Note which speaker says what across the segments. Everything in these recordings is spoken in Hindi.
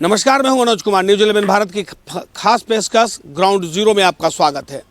Speaker 1: नमस्कार, मैं हूं मनोज कुमार। न्यूज 11 भारत की खास पेशकश ग्राउंड जीरो में आपका स्वागत है।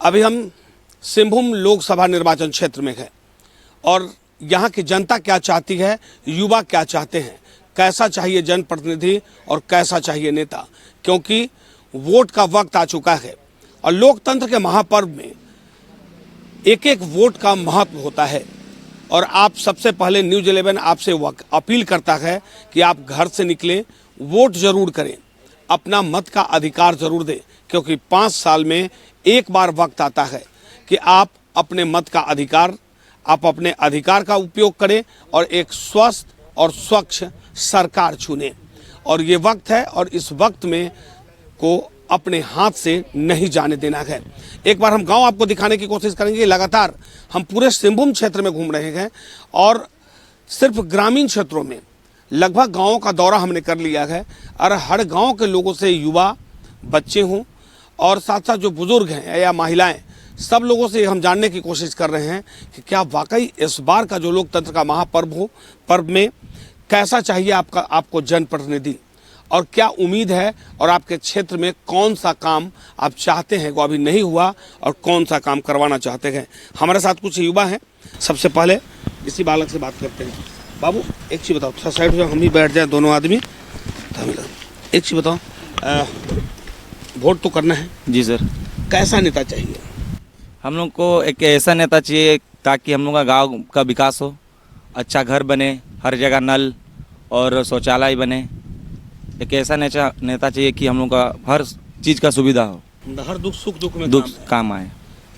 Speaker 1: अभी हम सिंहभूम लोकसभा निर्वाचन क्षेत्र में हैं और यहां की जनता क्या चाहती है, युवा क्या चाहते हैं, कैसा चाहिए जनप्रतिनिधि और कैसा चाहिए नेता, क्योंकि वोट का वक्त आ चुका है और लोकतंत्र के महापर्व में एक एक वोट का महत्व होता है। और आप सबसे पहले न्यूज 11 आपसे अपील करता है कि आप घर से निकलें, वोट जरूर करें, अपना मत का अधिकार जरूर दें, क्योंकि 5 साल में एक बार वक्त आता है कि आप अपने मत का अधिकार, आप अपने अधिकार का उपयोग करें और एक स्वस्थ और स्वच्छ सरकार चुनें। और ये वक्त है और इस वक्त में को अपने हाथ से नहीं जाने देना है। एक बार हम गांव आपको दिखाने की कोशिश करेंगे। लगातार हम पूरे सिंहभूम क्षेत्र में घूम रहे हैं और सिर्फ ग्रामीण क्षेत्रों में लगभग गांवों का दौरा हमने कर लिया है और हर गांव के लोगों से, युवा, बच्चे हों और साथ साथ जो बुजुर्ग हैं या महिलाएं, सब लोगों से हम जानने की कोशिश कर रहे हैं कि क्या वाकई इस बार का जो लोकतंत्र का महापर्व हो, पर्व में कैसा चाहिए आपको जनप्रतिनिधि और क्या उम्मीद है और आपके क्षेत्र में कौन सा काम आप चाहते हैं वो अभी नहीं हुआ और कौन सा काम करवाना चाहते हैं। हमारे साथ कुछ युवा हैं। सबसे पहले इसी बालक से बात करते हैं। बाबू, एक चीज़ बताओ, थोड़ा साइड में हम ही बैठ जाए दोनों आदमी। एक चीज़ बताओ, वोट तो करना है
Speaker 2: जी सर।
Speaker 1: कैसा नेता चाहिए?
Speaker 2: हम लोग को एक ऐसा नेता चाहिए ताकि हम लोग का गांव का विकास हो, अच्छा घर बने, हर जगह नल और शौचालय बने। एक ऐसा नेता चाहिए कि हम लोग का हर चीज़ का सुविधा हो,
Speaker 1: हर दुख सुख दुख में
Speaker 2: काम आए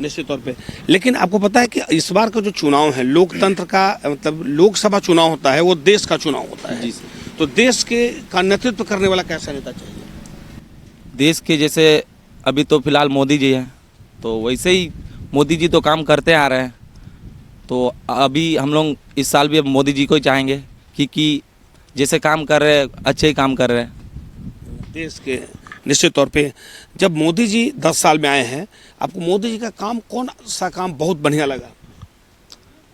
Speaker 1: निश्चित तौर पे। लेकिन आपको पता है कि इस बार का जो चुनाव है, लोकतंत्र का मतलब लोकसभा चुनाव होता है, वो देश का चुनाव होता है।
Speaker 2: जी सर।
Speaker 1: तो देश के का नेतृत्व करने वाला कैसा नेता चाहिए?
Speaker 2: देश के जैसे अभी तो फिलहाल मोदी जी हैं, तो वैसे ही मोदी जी तो काम करते आ रहे हैं, तो अभी हम लोग इस साल भी अब मोदी जी को ही चाहेंगे क्योंकि जैसे काम कर रहे हैं अच्छे ही काम कर रहे हैं
Speaker 1: देश के। निश्चित तौर पे जब मोदी जी 10 साल में आए हैं, आपको मोदी जी का काम, कौन सा काम बहुत बढ़िया लगा?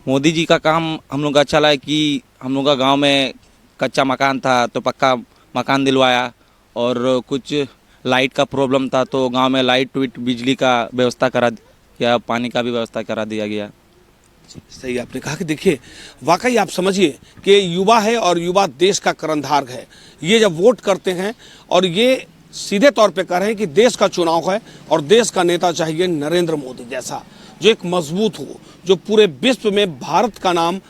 Speaker 2: मोदी जी का काम हम लोग का अच्छा लगा कि हम लोग का गांव में कच्चा मकान था तो पक्का मकान दिलवाया, और कुछ लाइट का प्रॉब्लम था तो गांव में लाइट विट बिजली का व्यवस्था करा दिया, पानी का भी व्यवस्था करा दिया गया।
Speaker 1: सही आपने कहा कि देखिए, वाकई आप समझिए कि युवा है और युवा देश का कर्णधार है। ये जब वोट करते हैं और ये सीधे तौर पे कह रहे हैं कि देश का चुनाव है और देश का नेता चाहिए नरेंद्र मोदी जैसा, जो एक मजबूत हो, जो पूरे विश्व में भारत का नाम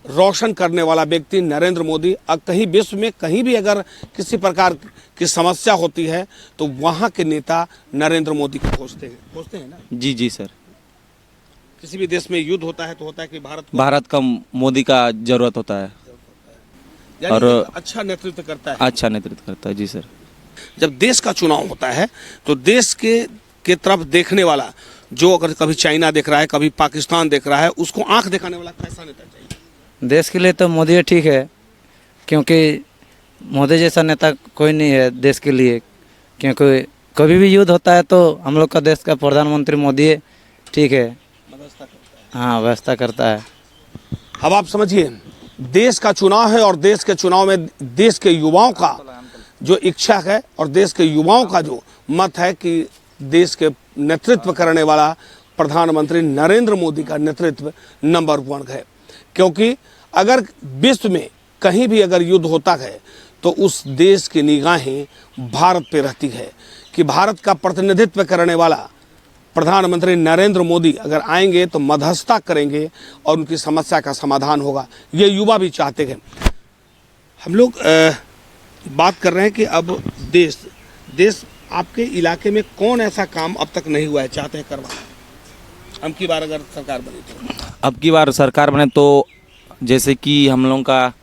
Speaker 1: रोशन करने वाला व्यक्ति नरेंद्र मोदी। कहीं विश्व में कहीं भी अगर किसी प्रकार की समस्या होती है तो वहाँ के नेता नरेंद्र मोदी को खोजते हैं ना?
Speaker 2: जी जी सर।
Speaker 1: किसी भी देश में युद्ध होता है तो होता है कि
Speaker 2: भारत का मोदी का जरूरत होता है
Speaker 1: और अच्छा नेतृत्व करता है।
Speaker 2: अच्छा नेतृत्व करता है जी सर।
Speaker 1: जब देश का चुनाव होता है तो देश के तरफ देखने वाला, जो अगर कभी चाइना देख रहा है, कभी पाकिस्तान देख रहा है, उसको आंख दिखाने वाला कैसा नेता चाहिए?
Speaker 3: देश के लिए तो मोदी ठीक है, क्योंकि मोदी जैसा नेता कोई नहीं है देश के लिए। क्योंकि कभी भी युद्ध होता है तो हम लोग का देश का प्रधानमंत्री मोदी है, ठीक है, हाँ व्यवस्था करता है।
Speaker 1: अब आप समझिए, देश का चुनाव है और देश के चुनाव में देश के युवाओं का जो इच्छा है और देश के युवाओं का जो मत है कि देश के नेतृत्व करने वाला प्रधानमंत्री नरेंद्र मोदी का नेतृत्व नंबर 1 है। क्योंकि अगर विश्व में कहीं भी अगर युद्ध होता है तो उस देश की निगाहें भारत पे रहती है कि भारत का प्रतिनिधित्व करने वाला प्रधानमंत्री नरेंद्र मोदी अगर आएंगे तो मध्यस्थता करेंगे और उनकी समस्या का समाधान होगा। ये युवा भी चाहते हैं। हम लोग बात कर रहे हैं कि अब देश आपके इलाके में कौन ऐसा काम अब तक नहीं हुआ है, चाहते हैं करवाना? अब की बार अगर सरकार बनी तो?
Speaker 2: अब की बार सरकार बने तो जैसे कि हम लोगों का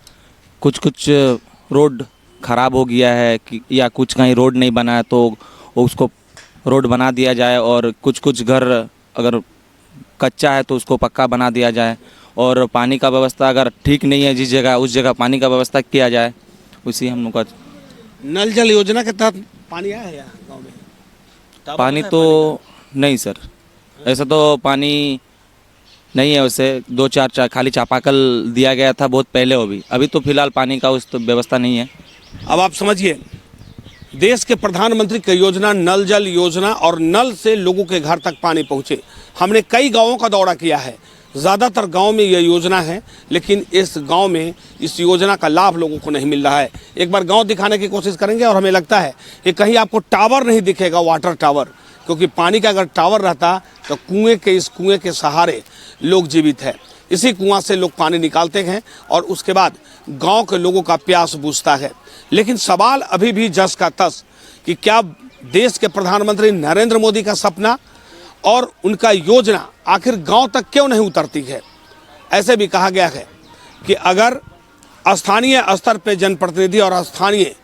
Speaker 2: कुछ रोड ख़राब हो गया है कि या कुछ कहीं रोड नहीं बना है तो उसको रोड बना दिया जाए, और कुछ घर अगर कच्चा है तो उसको पक्का बना दिया जाए, और पानी का व्यवस्था अगर ठीक नहीं है जिस जगह उस जगह पानी का व्यवस्था किया जाए। उसी हम लोग का
Speaker 1: नल जल योजना के तहत पानी आया है यहाँ गाँव में?
Speaker 2: पानी तो नहीं सर, ऐसा तो पानी नहीं है। वैसे 2-4 खाली चापाकल दिया गया था बहुत पहले, अभी तो फिलहाल पानी का उस तो व्यवस्था नहीं है।
Speaker 1: अब आप समझिए, देश के प्रधानमंत्री की योजना नल जल योजना और नल से लोगों के घर तक पानी पहुंचे। हमने कई गांवों का दौरा किया है, ज़्यादातर गांव में यह योजना है, लेकिन इस गांव में इस योजना का लाभ लोगों को नहीं मिल रहा है। एक बार गांव दिखाने की कोशिश करेंगे और हमें लगता है कि कहीं आपको टावर नहीं दिखेगा, वाटर टावर, क्योंकि पानी का अगर टावर रहता तो इस कुएं के सहारे लोग जीवित है। इसी कुआं से लोग पानी निकालते हैं और उसके बाद गांव के लोगों का प्यास बुझता है। लेकिन सवाल अभी भी जस का तस कि क्या देश के प्रधानमंत्री नरेंद्र मोदी का सपना और उनका योजना आखिर गांव तक क्यों नहीं उतरती है। ऐसे भी कहा गया है कि अगर स्थानीय स्तर पर जनप्रतिनिधि और स्थानीय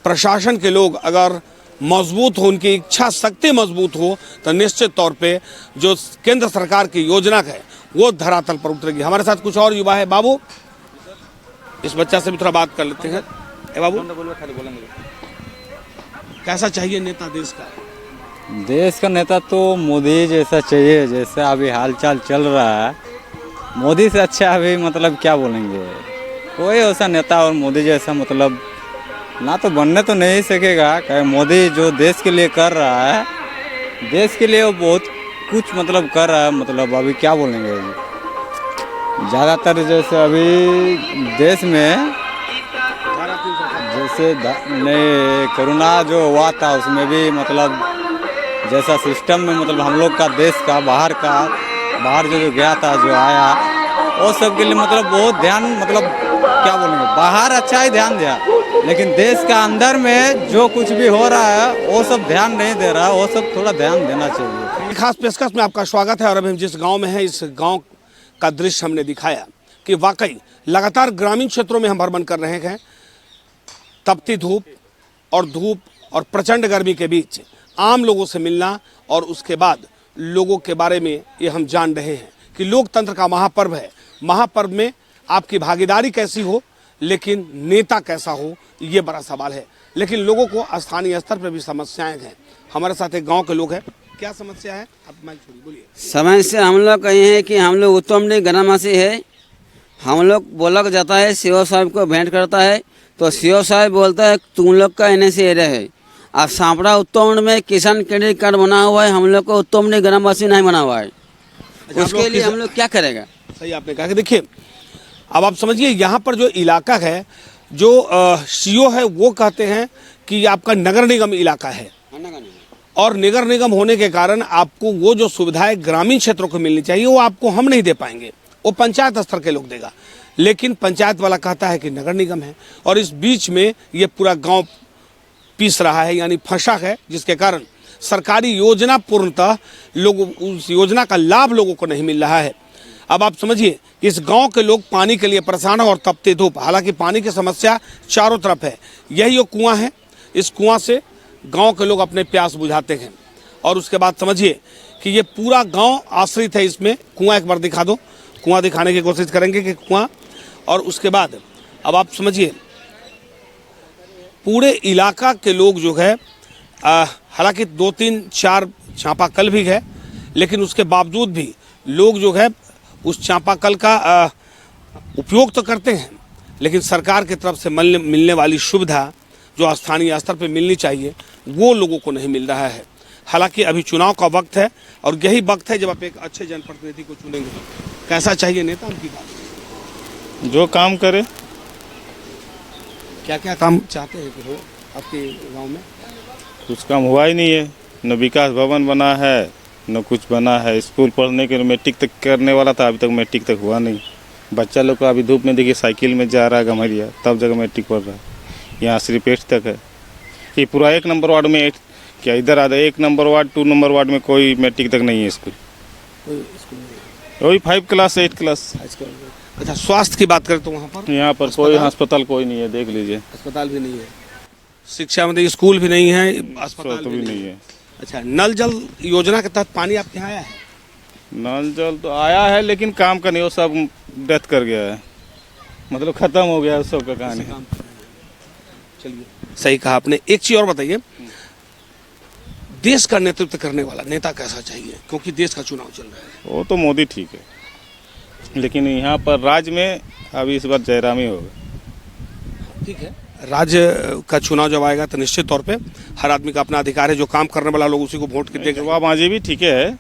Speaker 1: प्रशासन के लोग अगर मजबूत हो, उनकी इच्छा शक्ति मजबूत हो, तो निश्चित तौर पे जो केंद्र सरकार की योजना है वो धरातल पर उतरेगी। हमारे साथ कुछ और युवा है। बाबू, इस बच्चा से भी थोड़ा बात कर लेते हैं। ए बाबू, कैसा चाहिए नेता देश का?
Speaker 4: देश का नेता तो मोदी जैसा चाहिए, जैसा अभी हालचाल चल रहा है। मोदी से अच्छा अभी मतलब क्या बोलेंगे, कोई ऐसा नेता और मोदी जैसा मतलब ना तो बनने तो नहीं सकेगा। क्या मोदी जो देश के लिए कर रहा है, देश के लिए वो बहुत कुछ मतलब कर रहा है। मतलब अभी क्या बोलेंगे, ज़्यादातर जैसे अभी देश में जैसे नहीं कोरोना जो हुआ था उसमें भी मतलब जैसा सिस्टम में मतलब हम लोग का देश का बाहर जो गया था, जो आया, वो सब के लिए मतलब बहुत ध्यान मतलब क्या बोलेंगे, बाहर अच्छा ही ध्यान दिया, लेकिन देश का अंदर में जो कुछ भी हो रहा है वो सब ध्यान नहीं दे रहा है। वो सब थोड़ा ध्यान देना चाहिए।
Speaker 1: खास पेशकश में आपका स्वागत है। और अभी हम जिस गांव में हैं, इस गांव का दृश्य हमने दिखाया कि वाकई लगातार ग्रामीण क्षेत्रों में हम भ्रमण कर रहे हैं। तपती धूप और प्रचंड गर्मी के बीच आम लोगों से मिलना और उसके बाद लोगों के बारे में ये हम जान रहे हैं कि लोकतंत्र का महापर्व है। महापर्व में आपकी भागीदारी कैसी हो, लेकिन नेता कैसा हो, ये बड़ा सवाल है। लेकिन लोगों को स्थानीय स्तर पर भी समस्याएं हैं। हमारे साथ एक गांव के लोग हैं। क्या समस्या है? आप माइक छोड़िए, बोलिए।
Speaker 5: समस्या हम लोग कहे हैं कि हम लोग उत्तम ग्रामवासी है। हम लोग बोला जाता है, सीओ साहब को भेंट करता है तो सीओ साहब बोलता है तुम लोग का एनएसी एरिया है। अब सांपड़ा उत्तम में किसान क्रेडिट कार्ड बना हुआ है, हम लोग को उत्तम ग्रामवासी नहीं बना हुआ है। उसके लिए हम लोग क्या करेगा?
Speaker 1: सही आपने कहा कि देखिए, अब आप समझिए, यहाँ पर जो इलाका है, जो सीओ है वो कहते हैं कि आपका नगर निगम इलाका है और नगर निगम होने के कारण आपको वो जो सुविधाएं ग्रामीण क्षेत्रों को मिलनी चाहिए वो आपको हम नहीं दे पाएंगे, वो पंचायत स्तर के लोग देगा। लेकिन पंचायत वाला कहता है कि नगर निगम है, और इस बीच में ये पूरा गांव पीस रहा है, यानी फंसा है, जिसके कारण सरकारी योजना पूर्णतः उस योजना का लाभ लोगों को नहीं मिल रहा है। अब आप समझिए, इस गांव के लोग पानी के लिए परेशान है और तपती धूप। हालांकि पानी की समस्या चारों तरफ है। यही वो कुआं है, इस कुआं से गांव के लोग अपने प्यास बुझाते हैं। और उसके बाद समझिए कि ये पूरा गांव आश्रित है इसमें। कुआं एक बार दिखा दो, कुआं दिखाने की कोशिश करेंगे कि कुआं। और उसके बाद अब आप समझिए, पूरे इलाका के लोग जो है, हालांकि 2-3-4 चापाकल भी है, लेकिन उसके बावजूद भी लोग जो है उस चापाकल का उपयोग तो करते हैं, लेकिन सरकार की तरफ से मिलने वाली सुविधा जो स्थानीय स्तर पर मिलनी चाहिए वो लोगों को नहीं मिल रहा है। हालांकि अभी चुनाव का वक्त है और यही वक्त है जब आप एक अच्छे जनप्रतिनिधि को चुनेंगे। कैसा चाहिए नेता? उनकी बात,
Speaker 6: जो काम करे।
Speaker 1: क्या क्या काम चाहते हैं कि हो आपके गांव में?
Speaker 6: कुछ काम हुआ ही नहीं है, न विकास भवन बना है न कुछ बना है। स्कूल पढ़ने के लिए मैट्रिक तक करने वाला था, अभी तक मैट्रिक तक हुआ नहीं। बच्चा लोग को अभी धूप में देखिए साइकिल में जा रहा है गमरिया, तब जगह मैट्रिक पढ़ रहा है। यहाँ सिर्फ 8 तक है। ये पूरा 1 नंबर वार्ड में 8 क्या इधर आधा 1 नंबर वार्ड 2 नंबर वार्ड में कोई मैट्रिक तक नहीं है स्कूल। वही 5 क्लास 8 क्लास।
Speaker 1: अच्छा, स्वास्थ्य की बात करें तो वहाँ पर
Speaker 6: कोई अस्पताल कोई नहीं है, देख लीजिए।
Speaker 1: अस्पताल भी नहीं है, शिक्षा में स्कूल भी नहीं है, अस्पताल भी नहीं है। अच्छा, नल जल योजना के तहत पानी आपके यहाँ आया है?
Speaker 6: नल जल तो आया है, लेकिन काम का नहीं, वो सब डेथ कर गया है, मतलब खत्म हो गया है सब का कहानी।
Speaker 1: चलिए, सही कहा आपने। एक चीज और बताइए, देश का नेतृत्व करने वाला नेता कैसा चाहिए? क्योंकि देश का चुनाव चल रहा है।
Speaker 6: वो तो मोदी ठीक है, लेकिन यहाँ पर राज्य में अभी इस बार जयराम ही होगा।
Speaker 1: ठीक है, राज्य का चुनाव जब आएगा तो निश्चित तौर पे हर आदमी का अपना अधिकार है, जो काम करने वाला लोग उसी को वोट देगा।
Speaker 6: जवाब आजे भी ठीक है,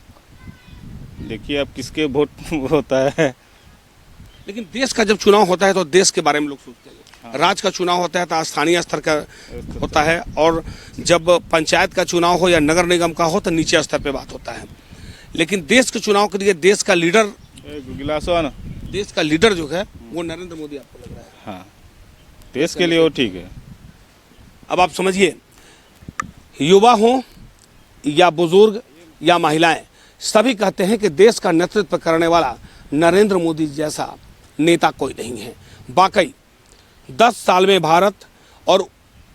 Speaker 6: देखिए अब किसके वोट होता है।
Speaker 1: लेकिन देश का जब चुनाव होता है तो देश के बारे में लोग सोचते हैं। राज्य का चुनाव होता है तो स्थानीय स्तर का होता है, और जब पंचायत का चुनाव हो या नगर निगम का हो तो नीचे स्तर पे बात होता है। लेकिन देश के चुनाव के लिए देश का लीडर जो है वो नरेंद्र मोदी आपको लग रहा है?
Speaker 6: हाँ, देश के लिए वो ठीक है।
Speaker 1: अब आप समझिए, युवा हो या बुजुर्ग या महिलाएं, सभी कहते हैं कि देश का नेतृत्व करने वाला नरेंद्र मोदी जैसा नेता कोई नहीं है। वाकई 10 साल में भारत और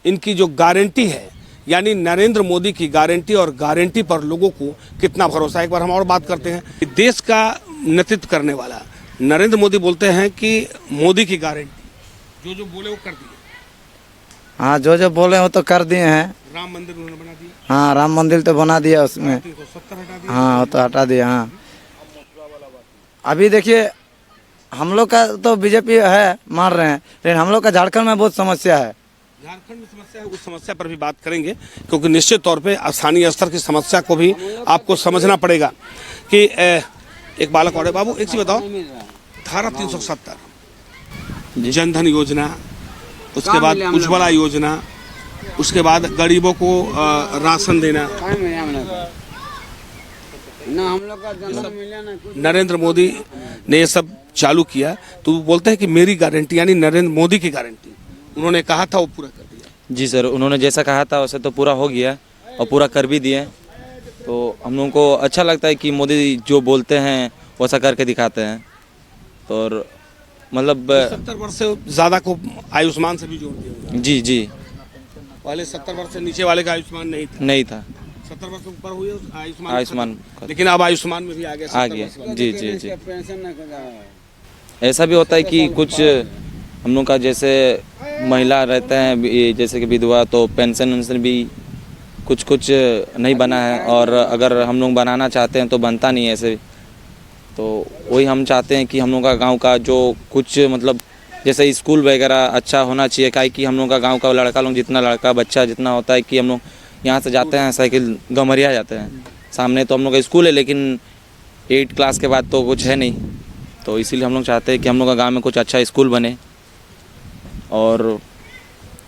Speaker 1: इनकी जो गारंटी है, यानी नरेंद्र मोदी की गारंटी, और गारंटी पर लोगों को कितना भरोसा है। एक बार हम और बात करते हैं कि देश का नेतृत्व करने वाला नरेंद्र मोदी बोलते हैं कि मोदी की गारंटी, जो बोले वो कर दिए।
Speaker 3: हाँ, जो बोले वो तो कर दिए हैं।
Speaker 1: राम मंदिर उन्होंने बना दिया।
Speaker 3: हाँ, राम मंदिर तो बना दिया उसमें।
Speaker 1: 370 हटा दिया।
Speaker 3: हाँ, वो तो हटा दिया। हाँ, अभी देखिए हम लोग का तो बीजेपी है, मान रहे हैं, लेकिन हम लोग का झारखंड में बहुत समस्या है।
Speaker 1: झारखंड में समस्या है, उस समस्या पर भी बात करेंगे, क्योंकि निश्चित तौर पे स्थानीय स्तर की समस्या को भी आपको समझना पड़ेगा कि एक बालक और बाबू एक चीज बताओ, धारा 370, जनधन योजना, उसके बाद उज्ज्वला योजना, उसके बाद गरीबों को राशन देना,
Speaker 5: ना हम लोग का जनता मिला ना कुछ।
Speaker 1: नरेंद्र मोदी ने ये सब चालू किया, तो वो बोलते हैं कि मेरी गारंटी, यानी नरेंद्र मोदी की गारंटी, उन्होंने कहा था वो पूरा कर दिया।
Speaker 2: जी सर, उन्होंने जैसा कहा था वैसे तो पूरा हो गया और पूरा कर भी दिए। तो हम लोगों को अच्छा लगता है कि मोदी जो बोलते हैं वैसा करके दिखाते हैं। तो और मतलब
Speaker 1: 70 वर्ष से ज़्यादा को आयुष्मान से भी जोड़ दिया।
Speaker 2: जी जी,
Speaker 1: पहले 70 वर्ष से नीचे वाले का आयुष्मान नहीं था। 70 वर्ष से ऊपर हुए आयुष्मान, लेकिन अब आयुष्मान में भी आ गया।
Speaker 2: जी जी जी।
Speaker 5: पेंशन ना कर,
Speaker 2: ऐसा भी होता है कि कुछ हम लोग का जैसे महिला रहते हैं, जैसे कि विधवा, तो पेंशन वेंशन भी कुछ नहीं बना है, और अगर हम लोग बनाना चाहते हैं तो बनता नहीं है ऐसे। तो वही हम चाहते हैं कि हम लोग का गांव का जो कुछ मतलब जैसे स्कूल वगैरह अच्छा होना चाहिए, काहे कि हम लोग का गांव का लड़का लोग लड़का बच्चा जितना होता है कि हम लोग यहाँ से जाते हैं साइकिल गमरिया जाते हैं, सामने तो हम लोग का स्कूल है, लेकिन 8 क्लास के बाद तो कुछ है नहीं। तो इसीलिए हम लोग चाहते हैं कि हम लोग का गाँव में कुछ अच्छा स्कूल बने, और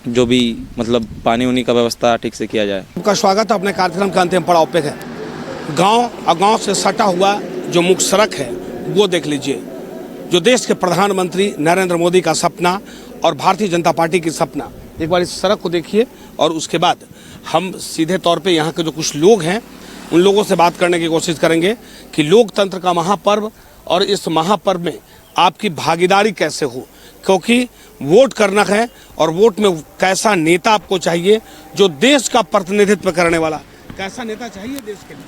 Speaker 2: जो भी मतलब पानी उनी का व्यवस्था ठीक से किया जाए।
Speaker 1: आपका स्वागत है अपने कार्यक्रम के अंतिम पड़ाव पे है। गांव और गांव से सटा हुआ जो मुख्य सड़क है वो देख लीजिए, जो देश के प्रधानमंत्री नरेंद्र मोदी का सपना और भारतीय जनता पार्टी की सपना। एक बार इस सड़क को देखिए, और उसके बाद हम सीधे तौर पे यहाँ के जो कुछ लोग हैं उन लोगों से बात करने की कोशिश करेंगे कि लोकतंत्र का महापर्व और इस महापर्व में आपकी भागीदारी कैसे हो, क्योंकि वोट करना है और वोट में कैसा नेता आपको चाहिए जो देश का प्रतिनिधित्व करने वाला। कैसा नेता चाहिए देश के लिए?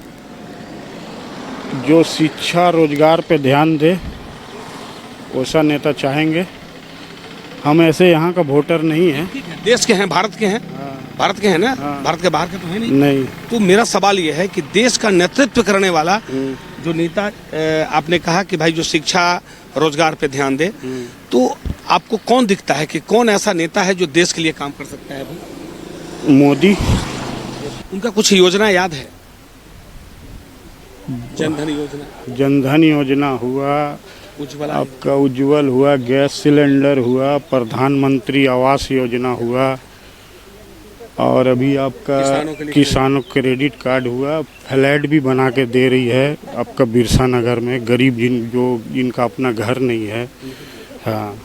Speaker 7: जो शिक्षा रोजगार पे ध्यान दे वैसा नेता चाहेंगे। हम ऐसे यहाँ का वोटर नहीं है।
Speaker 1: देश के हैं, भारत के हैं। भारत के हैं ना? भारत के बाहर के तो है नहीं। तो मेरा सवाल ये है कि देश का नेतृत्व करने वाला जो नेता, आपने कहा कि भाई जो शिक्षा रोजगार पे ध्यान दे, तो आपको कौन दिखता है कि कौन ऐसा नेता है जो देश के लिए काम कर सकता है? अभी
Speaker 7: मोदी।
Speaker 1: उनका कुछ योजना याद है? जनधन योजना
Speaker 7: हुआ,
Speaker 1: उज्ज्वला,
Speaker 7: आपका उज्ज्वल हुआ, गैस सिलेंडर हुआ, प्रधानमंत्री आवास योजना हुआ, और अभी आपका किसानों क्रेडिट कार्ड हुआ, फ्लैट भी बना के दे रही है आपका बिरसा नगर में, गरीब जिनका अपना घर नहीं है। हाँ,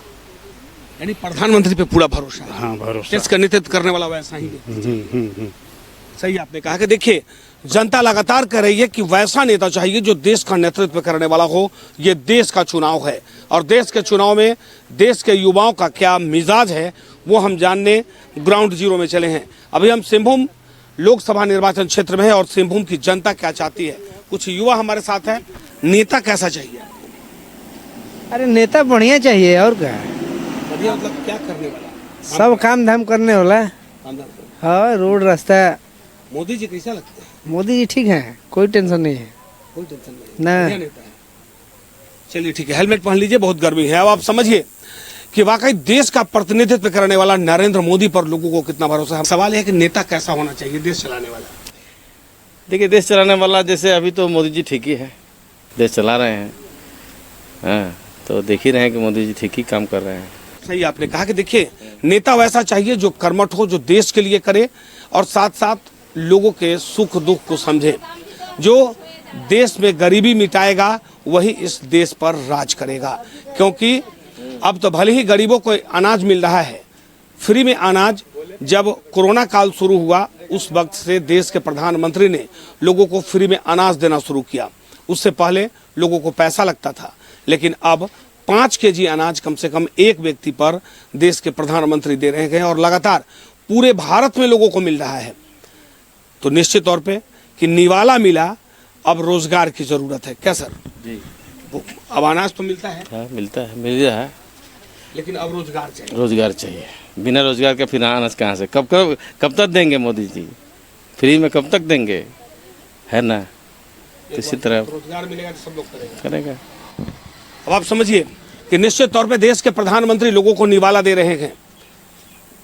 Speaker 1: यानी प्रधानमंत्री पे पूरा भरोसा है।
Speaker 7: हाँ, भरोसा।
Speaker 1: देश का नेतृत्व करने वाला वैसा ही है। सही आपने कहा कि देखिए, जनता लगातार कह रही है कि वैसा नेता चाहिए जो देश का नेतृत्व करने वाला हो। ये देश का चुनाव है, और देश के चुनाव में देश के युवाओं का क्या मिजाज है वो हम जानने ग्राउंड जीरो में चले हैं। अभी हम सिंहभूम लोकसभा निर्वाचन क्षेत्र में है, और सिंहभूम की जनता क्या चाहती है। कुछ युवा हमारे साथ है। नेता कैसा चाहिए?
Speaker 8: अरे नेता बढ़िया चाहिए, और क्या?
Speaker 1: बढ़िया मतलब क्या करने वाला?
Speaker 8: सब काम धाम करने वाला। हाँ, रोड रास्ता।
Speaker 1: मोदी जी कैसा लगते हैं?
Speaker 8: मोदी जी ठीक है, कोई टेंशन नहीं है।
Speaker 1: कोई टेंशन नहीं
Speaker 8: ना।
Speaker 1: बढ़िया नेता है। चलिए ठीक है, हेलमेट पहन लीजिए, बहुत गर्मी है। अब आप समझिए कि वाकई देश का प्रतिनिधित्व करने वाला नरेंद्र मोदी पर लोगों को कितना भरोसा है। सवाल है कि नेता कैसा होना चाहिए देश चलाने वाला?
Speaker 9: देखिए, देश चलाने वाला जैसे अभी तो मोदी जी ठीक ही है, देश चला रहे हैं। हाँ, तो देख ही रहे हैं कि मोदी जी ठीक ही काम कर रहे हैं।
Speaker 1: सही आपने कहा कि देखिए, नेता वैसा चाहिए जो कर्मठ हो, जो देश के लिए करे और साथ साथ लोगों के सुख दुख को समझे। जो देश में गरीबी मिटाएगा वही इस देश पर राज करेगा। क्योंकि अब तो भले ही गरीबों को अनाज मिल रहा है, फ्री में अनाज। जब कोरोना काल शुरू हुआ उस वक्त से देश के प्रधानमंत्री ने लोगों को फ्री में अनाज देना शुरू किया। उससे पहले लोगों को पैसा लगता था, लेकिन अब 5 केजी अनाज कम से कम एक व्यक्ति पर देश के प्रधानमंत्री दे रहे हैं और लगातार पूरे भारत में लोगों को मिल रहा है। तो निश्चित तौर पे कि निवाला मिला, अब रोजगार की जरूरत है। क्या सर
Speaker 9: जी,
Speaker 1: अब अनाज तो मिलता है?
Speaker 9: हाँ, मिलता है, मिल रहा है,
Speaker 1: लेकिन अब रोजगार चाहिए।
Speaker 9: रोजगार चाहिए। बिना रोजगार के फिर अनाज कहाँ से, कब तक देंगे मोदी जी? फ्री में कब तक देंगे, है ना? तो इसी तरह
Speaker 1: रोजगार मिलेगा तो सब लोग
Speaker 9: करेगा।
Speaker 1: अब आप समझिए कि निश्चित तौर पे देश के प्रधानमंत्री लोगों को निवाला दे रहे हैं।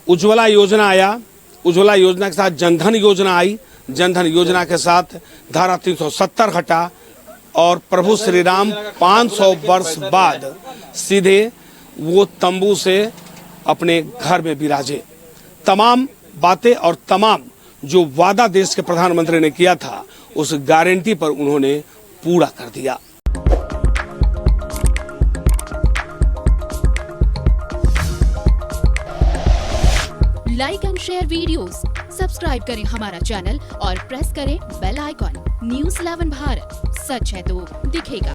Speaker 1: उज्ज्वला योजना आया, उज्ज्वला योजना के साथ जनधन योजना आई, जनधन योजना के साथ धारा 370 हटा और प्रभु श्री राम 500 वर्ष बाद सीधे वो तंबू से अपने घर में विराजे। तमाम बातें और तमाम जो वादा देश के प्रधानमंत्री ने किया था उस गारंटी पर उन्होंने पूरा कर दिया।
Speaker 10: Like and share videos, subscribe करें हमारा चैनल और प्रेस करें बेल आइकॉन। न्यूज़ 11 भारत, सच है तो दिखेगा।